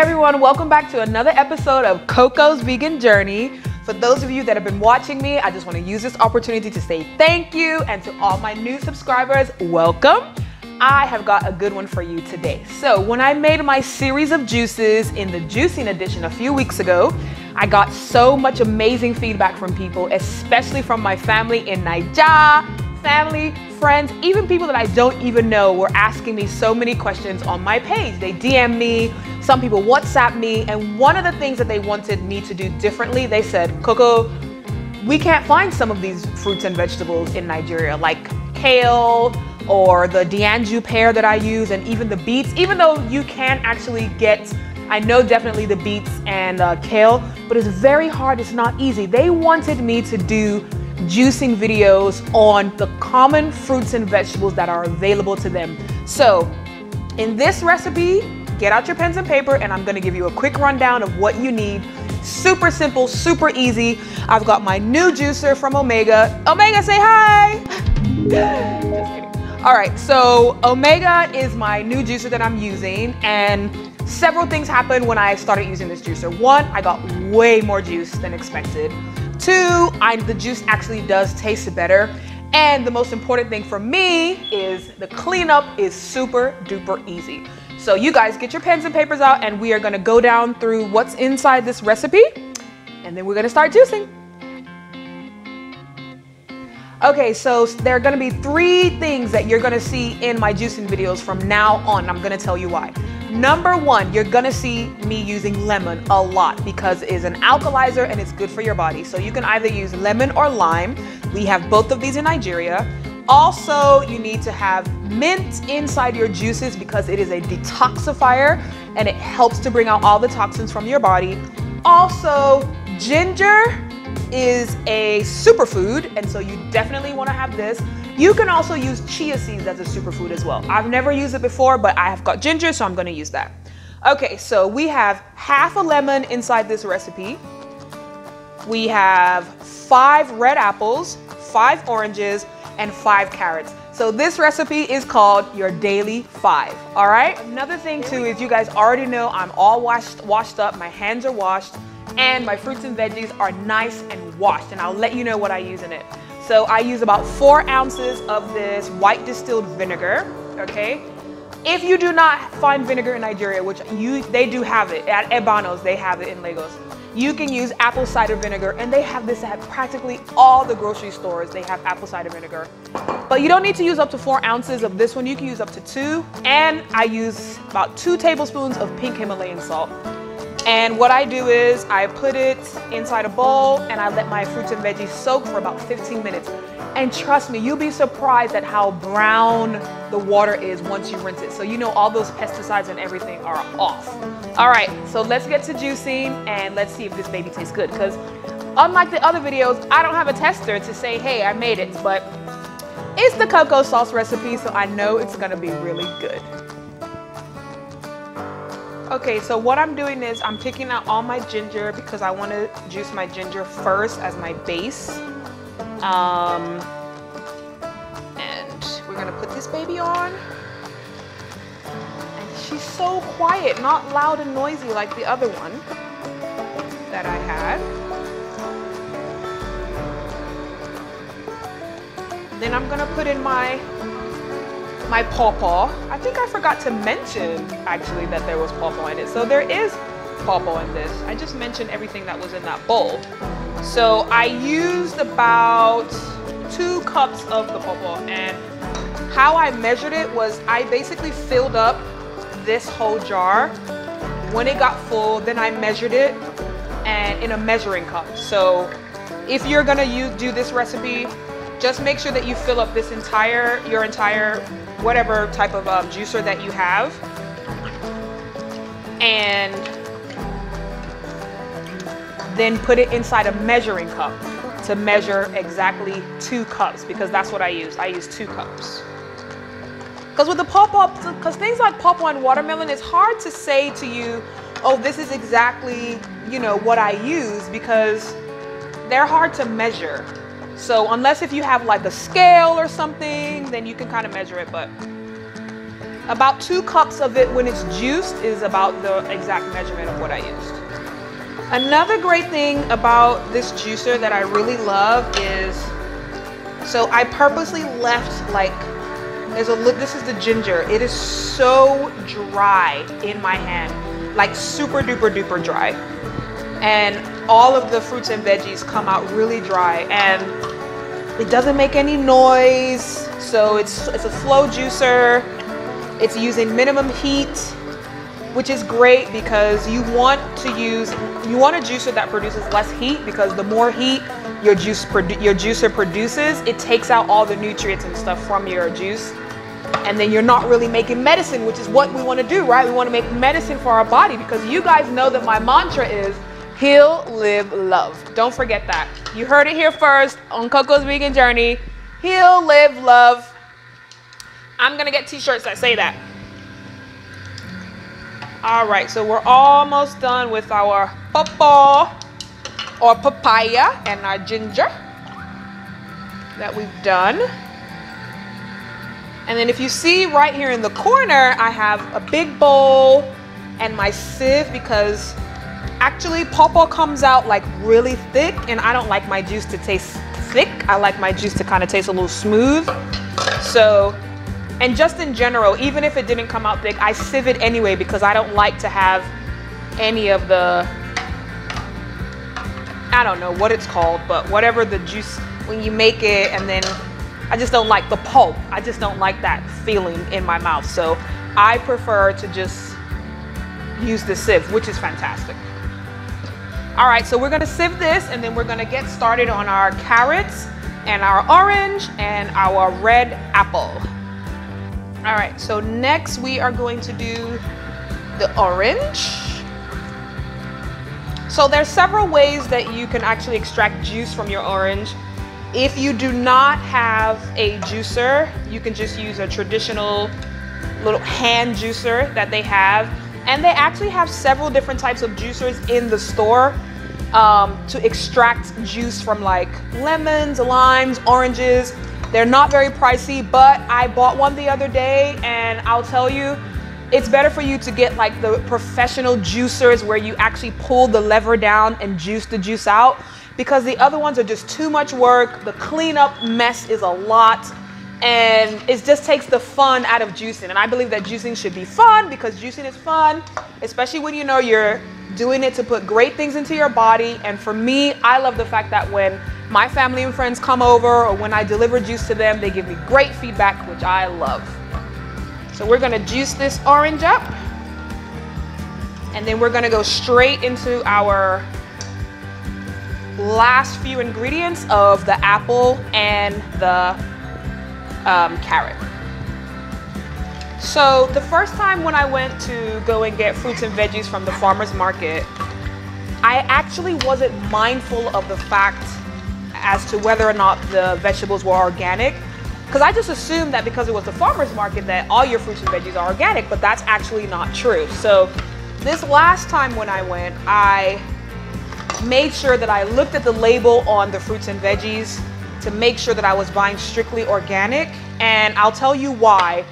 everyone, welcome back to another episode of Coco's Vegan Journey. For those of you that have been watching me, I just want to use this opportunity to say thank you, and to all my new subscribers, welcome. I have got a good one for you today. So when I made my series of juices in the juicing edition a few weeks ago, I got so much amazing feedback from people, especially from my family in Nigeria, family, friends, even people that I don't even know were asking me so many questions on my page. They DM me, some people WhatsApp me, and one of the things that they wanted me to do differently, they said, Coco, we can't find some of these fruits and vegetables in Nigeria, like kale or the Dianju pear that I use, and even the beets, even though you can actually get, I know definitely the beets and kale, but it's very hard, it's not easy. They wanted me to do juicing videos on the common fruits and vegetables that are available to them. So in this recipe, get out your pens and paper, and I'm going to give you a quick rundown of what you need. Super simple, super easy. I've got my new juicer from Omega. Omega, say hi. Just kidding. All right, so Omega is my new juicer that I'm using, and several things happened when I started using this juicer. One, I got way more juice than expected. Two, the juice actually does taste better. And the most important thing for me is the cleanup is super duper easy. So you guys get your pens and papers out, and we are gonna go down through what's inside this recipe, and then we're gonna start juicing. Okay, so there are gonna be three things that you're gonna see in my juicing videos from now on. I'm gonna tell you why. Number one, you're gonna see me using lemon a lot because it is an alkalizer and it's good for your body. So you can either use lemon or lime. We have both of these in Nigeria. Also, you need to have mint inside your juices because it is a detoxifier and it helps to bring out all the toxins from your body. Also, ginger is a superfood, and so you definitely want to have this. You can also use chia seeds as a superfood as well. I've never used it before, but I have got ginger, so I'm going to use that. Okay, so we have half a lemon inside this recipe. We have 5 red apples, 5 oranges, and 5 carrots. So this recipe is called your daily 5, all right? Another thing too is you guys already know I'm all washed up, my hands are washed, and my fruits and veggies are nice and washed, and I'll let you know what I use in it. So I use about 4 ounces of this white distilled vinegar, okay? If you do not find vinegar in Nigeria, which they do have it, at Ebano's they have it in Lagos, you can use apple cider vinegar, and they have this at practically all the grocery stores. They have apple cider vinegar. But you don't need to use up to 4 ounces of this one, you can use up to 2. And I use about 2 tablespoons of pink Himalayan salt. And what I do is I put it inside a bowl and I let my fruits and veggies soak for about 15 minutes. And trust me, you'll be surprised at how brown the water is once you rinse it. So you know all those pesticides and everything are off. All right, so let's get to juicing and let's see if this baby tastes good. Because unlike the other videos, I don't have a tester to say, hey, I made it. But it's the cocoa sauce recipe, so I know it's gonna be really good. Okay, so what I'm doing is I'm taking out all my ginger because I want to juice my ginger first as my base. And we're gonna put this baby on. And she's so quiet, not loud and noisy like the other one that I had. Then I'm gonna put in my Paw Paw. I think I forgot to mention actually that there was Paw Paw in it. So there is Paw Paw in this. I just mentioned everything that was in that bowl. So I used about 2 cups of the Paw Paw, and how I measured it was I basically filled up this whole jar. When it got full, then I measured it and in a measuring cup. So if you're gonna do this recipe, just make sure that you fill up this your entire whatever type of juicer that you have, and then put it inside a measuring cup to measure exactly 2 cups, because that's what I use. I use 2 cups. Because with the Paw Paw, because things like Paw Paw and watermelon, it's hard to say to you, oh, this is exactly, you know, what I use, because they're hard to measure. So unless if you have like a scale or something, then you can kind of measure it. But About 2 cups of it when it's juiced is about the exact measurement of what I used. Another great thing about this juicer that I really love is, so I purposely left like, this is the ginger. It is so dry in my hand, like super duper duper dry. And all of the fruits and veggies come out really dry, and it doesn't make any noise. So it's a slow juicer. It's using minimum heat, which is great because you want a juicer that produces less heat, because the more heat your juicer produces, it takes out all the nutrients and stuff from your juice. And then you're not really making medicine, which is what we want to do, right? We want to make medicine for our body, because you guys know that my mantra is heal, live, love. Don't forget that. You heard it here first on Coco's Vegan Journey. Heal, live, love. I'm going to get t-shirts that say that. All right, so we're almost done with our Paw Paw or papaya and our ginger that we've done. And then if you see right here in the corner, I have a big bowl and my sieve, because actually Paw Paw comes out like really thick, and I don't like my juice to taste thick. I like my juice to kind of taste a little smooth. So, and just in general, even if it didn't come out thick, I sieve it anyway, because I don't like to have any of the, I don't know what it's called, but whatever the juice, when you make it, and then I just don't like the pulp. I just don't like that feeling in my mouth. So I prefer to just use the sieve, which is fantastic. All right, so we're gonna sieve this, and then we're gonna get started on our carrots and our orange and our red apple. All right, so next we are going to do the orange. So there's several ways that you can actually extract juice from your orange. If you do not have a juicer, you can just use a traditional little hand juicer that they have. And they actually have several different types of juicers in the store to extract juice from like lemons, limes, oranges. They're not very pricey, but I bought one the other day, and I'll tell you, it's better for you to get like the professional juicers where you actually pull the lever down and juice the juice out, because the other ones are just too much work. The cleanup mess is a lot, and it just takes the fun out of juicing. And I believe that juicing should be fun, because juicing is fun, especially when you know you're doing it to put great things into your body. And for me, I love the fact that when my family and friends come over, or when I deliver juice to them, they give me great feedback, which I love. So we're gonna juice this orange up, and then we're gonna go straight into our last few ingredients of the apple and the carrot. So the first time when I went to go and get fruits and veggies from the farmer's market, I actually wasn't mindful of the fact as to whether or not the vegetables were organic, because I just assumed that because it was the farmer's market that all your fruits and veggies are organic, but that's actually not true. So this last time when I went, I made sure that I looked at the label on the fruits and veggies to make sure that I was buying strictly organic, and I'll tell you why.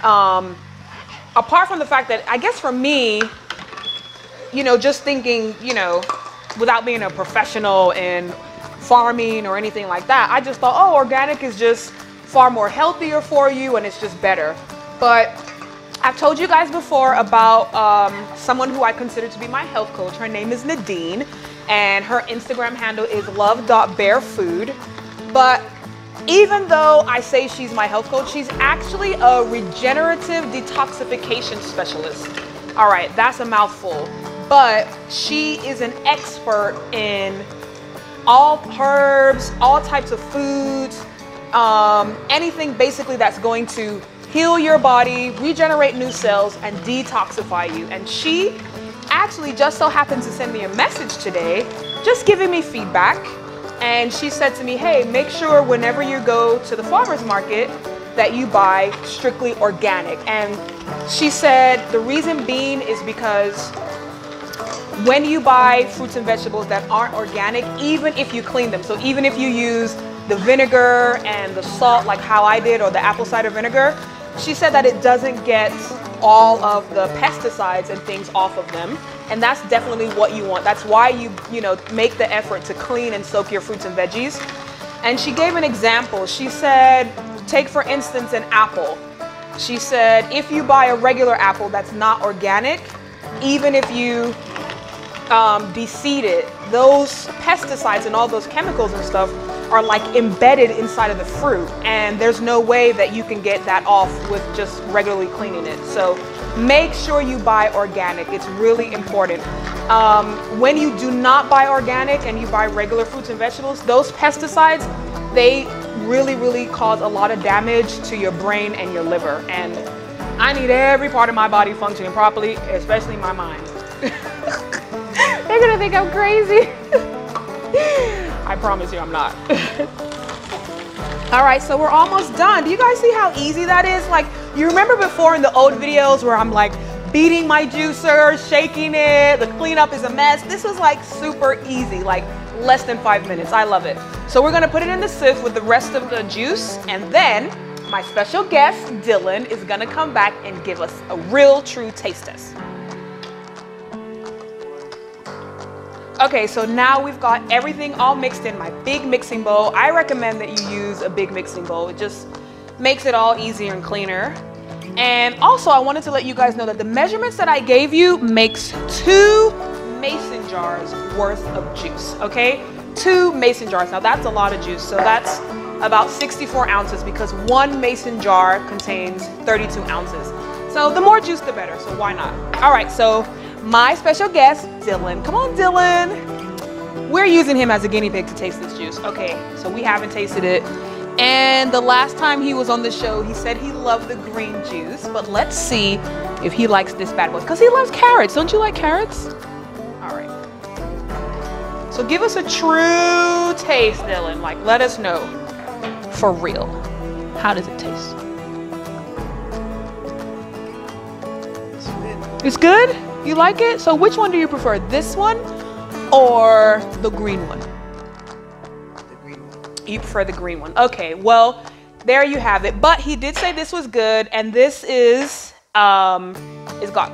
Apart from the fact that, I guess for me, you know, just thinking, you know, without being a professional in farming or anything like that, I just thought, oh, organic is just far more healthier for you and it's just better. But I've told you guys before about someone who I consider to be my health coach. Her name is Nadine, and her Instagram handle is love.bearfood. But even though I say she's my health coach, she's actually a regenerative detoxification specialist. All right, that's a mouthful. But she is an expert in all herbs, all types of foods, anything basically that's going to heal your body, regenerate new cells, and detoxify you. And she actually just so happened to send me a message today, just giving me feedback. And she said to me, hey, make sure whenever you go to the farmer's market that you buy strictly organic. And she said the reason being is because when you buy fruits and vegetables that aren't organic, even if you clean them, so even if you use the vinegar and the salt like how I did, or the apple cider vinegar, she said that it doesn't get all of the pesticides and things off of them. And that's definitely what you want. That's why you know, make the effort to clean and soak your fruits and veggies. And she gave an example. She said, take for instance an apple. She said, if you buy a regular apple that's not organic, even if you de-seed it, those pesticides and all those chemicals and stuff are like embedded inside of the fruit, and there's no way that you can get that off with just regularly cleaning it. So make sure you buy organic. It's really important. When you do not buy organic and you buy regular fruits and vegetables, those pesticides, they really cause a lot of damage to your brain and your liver, and I need every part of my body functioning properly, especially my mind. They're gonna think I'm crazy. I promise you I'm not. All right, so we're almost done. Do you guys see how easy that is? Like, you remember before in the old videos where I'm like beating my juicer, shaking it, the cleanup is a mess. This was like super easy, like less than 5 minutes. I love it. So we're gonna put it in the sieve with the rest of the juice, and then my special guest, Dylan, is gonna come back and give us a real true taste test. Okay, so now we've got everything all mixed in my big mixing bowl. I recommend that you use a big mixing bowl. It just makes it all easier and cleaner. And also, I wanted to let you guys know that the measurements that I gave you makes 2 mason jars worth of juice, okay? 2 mason jars. Now that's a lot of juice, so that's about 64 ounces because 1 mason jar contains 32 ounces. So the more juice, the better, so why not? All right, so my special guest, Dylan. Come on, Dylan. We're using him as a guinea pig to taste this juice. Okay, so we haven't tasted it. And the last time he was on the show, he said he loved the green juice, but let's see if he likes this bad boy, because he loves carrots. Don't you like carrots? All right. So give us a true taste, Dylan. Like, let us know for real. How does it taste? It's good? You like it? So which one do you prefer? This one or the green one? The green one. You prefer the green one. Okay, well, there you have it. But he did say this was good, and this is it's got,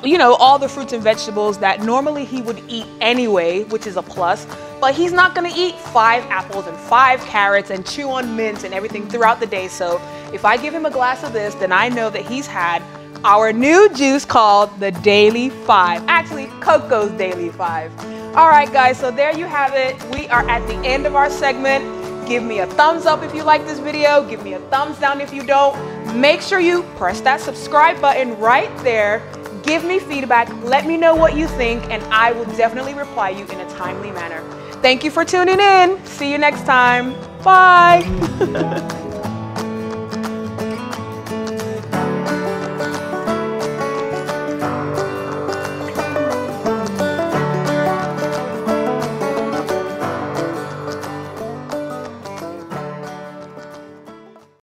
you know, all the fruits and vegetables that normally he would eat anyway, which is a plus. But he's not gonna eat 5 apples and 5 carrots and chew on mints and everything throughout the day. So if I give him a glass of this, then I know that he's had our new juice called the DAILY5. Actually, Coco's DAILY5. All right, guys, so there you have it. We are at the end of our segment. Give me a thumbs up if you like this video. Give me a thumbs down if you don't. Make sure you press that subscribe button right there. Give me feedback. Let me know what you think, and I will definitely reply you in a timely manner. Thank you for tuning in. See you next time. Bye.